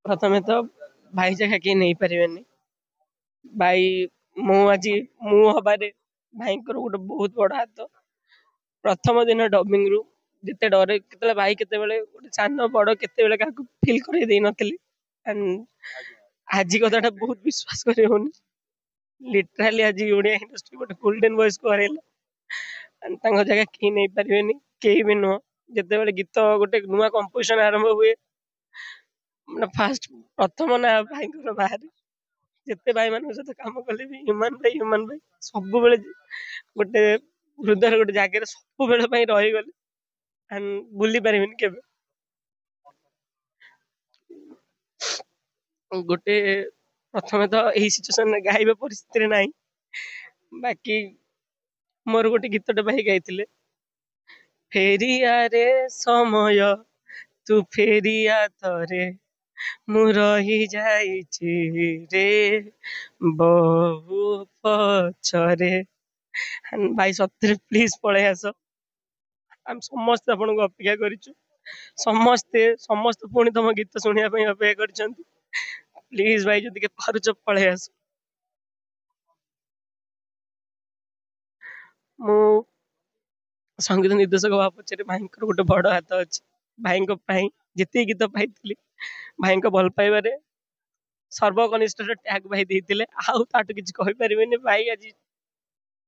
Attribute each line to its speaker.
Speaker 1: प्रथमे तो भाई जगह किए नहीं पारे भाई मु हबारे भाई गोटे बहुत बड़ हाथ प्रथम दिन डबिंग रु जिते डरे के भाई के गोटे सान बड़ के फिल कर नथिली आज कथा बहुत विश्वास कर लिटराली आज ओडिया इंडस्ट्री गोटे गोल्डन वॉइस को हरैला जगह कहीं नहीं पारे कहीं भी नुह जिते गीत गोटे नुआ कंपोजिशन आरंभ हुए फास्ट प्रथम ना भाई बाहर जिते भाई मान सहित कम कले भी ह्यूमन भाई सब गोटे हृदय गोटे जगह सब रहीगले भूली पारे के गोटे प्रथम तो यही सिचुएशन गाइबा परिस्थिति ना बाकी मोर गोटे गीतटे भाई गाई फेरिया रे समय तू फेरिया थरे मु रही जाइछि रे बहु पछरे भाई सत्य प्लीज पळे आस आम समस्त आपन को अपेक्षा करिछु समस्ते समस्त पुणी तुम गीत शुणा अपेक्षा कर प्लीज भाई जदि के पारुच पळे आस मु संगीत निर्देशक भाव पचर भाई गोटे बड़ हाथ अच्छे भाई जिते गीत पाई भाई भल पाइबारे सर्वकनिष्ठ टैग भाई देते आउ ताटू किसी कही पारे भाई आज